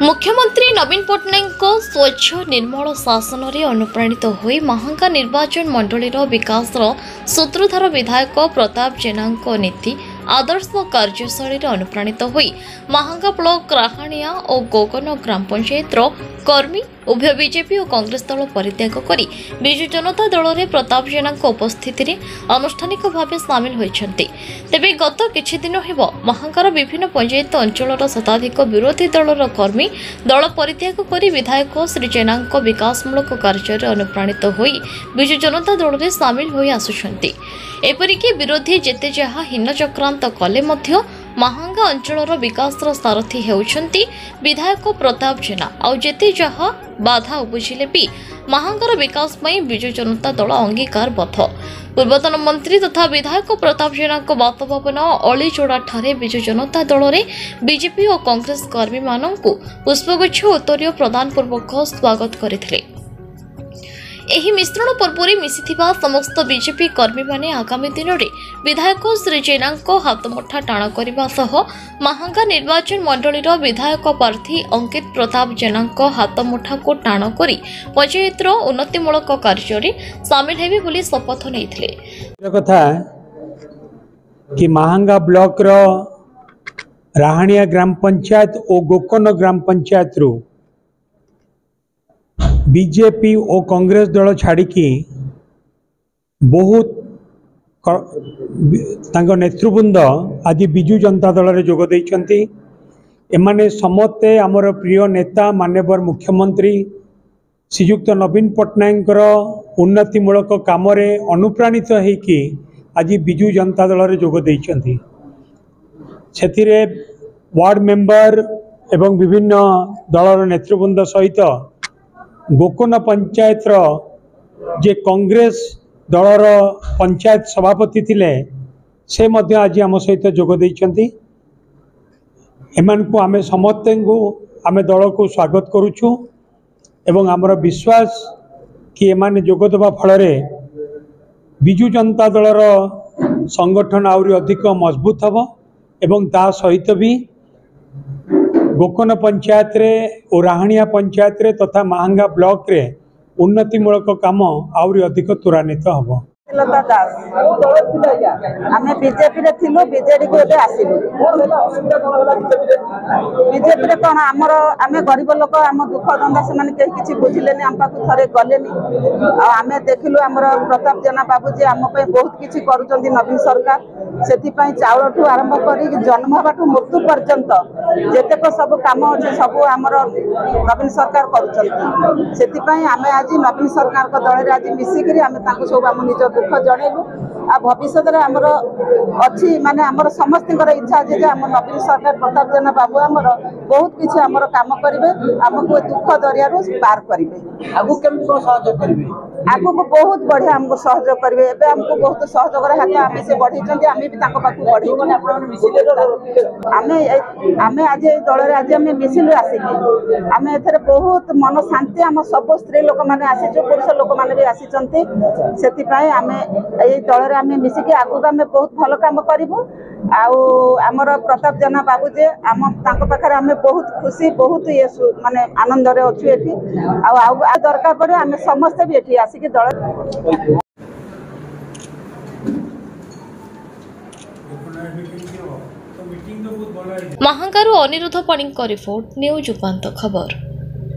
मुख्यमंत्री नवीन पट्टनायक स्वच्छ निर्मल शासन में अनुप्राणित होई महांगा निर्वाचन मंडलीर विकास सूत्रधार विधायक प्रताप जेना नीति आदर्श कार्यशैली अनुप्राणित होई महांगा ब्लॉक राहाणिया और गोगन ग्राम पंचायत कर्मी उभय बीजेपी और कांग्रेस दल परित्याग करी बिजु जनता दल में प्रताप जेना उपस्थिति में आनुष्ठानिक भाव सामिल होती। तेबे गत किछि दिन हेबो महांगार विभिन्न पंचायत अंचल शताधिक विरोधी दलर कर्मी दल परित्याग करी विधायक श्री जेना विकासमूलक कार्य अनुप्राणित होई बिजु जनता दल में सामिल होई आसुछंती। एपरिकी विरोधी जेते जहा हीन चक्रांत कले मध्य महांगा अंचलर विकासर सारथी हेउछंती विधायक प्रताप जेना आउ जेते जहा बाधा उपजिले भी महांगार विकास में बिजु जनता दल अंगीकारबद्ध। पूर्वतन मंत्री तथा विधायक प्रताप जेना बासभवन अलीचोड़ा ठारे बिजु जनता दल में बीजेपी और कांग्रेस कर्मी मानंकु पुष्पगुच्छ उत्तरीय प्रदान पूर्वक स्वागत करथिले। एही मिश्रण पर्व मिशिथिबा समस्त बीजेपी कर्मी माने आगामी दिन में विधायक श्री जेना हाथमुठा टाण करने सह महांगा निर्वाचन मंडलीर विधायक प्रार्थी अंकित प्रताप जेना हाथमुठा को टाण करी पंचायतर उन्नतिमूलक कार्य सामिल हेबे बोली शपथ नेइथिले। कथा कि महांगा ब्लॉक रो राहाणिया ग्राम पंचायत और गोकन ग्राम पंचायत रो बीजेपी और कांग्रेस दल छाड़िकी बहुत नेतृवृंद आज बिजु जनता दल में जोग देइछंती। एमाने समस्ते आमर प्रिय नेता माननीय मुख्यमंत्री श्रीयुक्त नवीन पट्टनायक उन्नतिमूलक काम अनुप्राणित होइकी आज बिजु जनता दल में जोग देइछंती। सेथिरे वार्ड मेंबर एवं विभिन्न दलर नेतृवृंद सहित गोकन पंचायत जे कांग्रेस दलर पंचायत सभापति थिले से मध्य आज आम सहित जोग देइछंती। एमानकु आमे समस्ते को आमे दल को स्वागत करुछु एवं आमर विश्वास कि एमाने जोग देबा फल बिजु जनता दलर संगठन आउरी अधिक मजबूत हबो एवं ता सहित भी गोकन पंचायत रे और राहाणिया पंचायत रे तथा महांगा ब्लॉक रे उन्नतिमूलक काम आउरी अधिक त्वरान्वित हबो। लता दास आमे बीजेपी रे थिलु बीजेडी को एबे आसिलु। बीजेपी रे कोन हमर आमे गरीब लोक हम दुख दंदा से माने केही किछि बुझिलेनी हम पाखु थरे गलेनी आ आमे देखिलु हमर प्रताप जेना बाबू जे हम पे बहुत किछि करूचंदी नवीन सरकार सेति पई चावल ठू आरंभ करी जन्म बाटू मृत्यु पर्यंत जेतेक सब काम अछि सब हमर नवीन सरकार करूचंदी। सेति पई आमे आज नवीन सरकार को दल रे आज मिसी करी आमे ताको सब हम निज दुख जनइलु आ भविष्य आमर अच्छी माने आमर समस्त इच्छा अच्छे आम नवीन सरकार प्रताप जेना बाबू आमर बहुत किसी आमर काम करेंगे आमको दुख दरिया पार करेंगे आगु को बहुत बढ़िया आमको सहयोग करेंगे एवं आमको बहुत सहयोग हाथ आम से बढ़ी आम भी बढ़ी आम आज दल में आज आम मिसिलु आसिकी आम ए बहुत मन शांति आम सब स्त्री लोक मैंने आसीचु पुरुष लोक मैंने भी आसी आम ये दल में आम मिसिकी आगु आम बहुत भल कम करूँ आमर प्रताप जेना बाबू जे आम पाखे आम बहुत खुशी बहुत ये माने आनंद अच्छु ये दरकार पड़े आम समस्ते भी ये आसिक दल महांगारू अनिरुद्ध पाणी रिपोर्ट न्यूज उपांत खबर।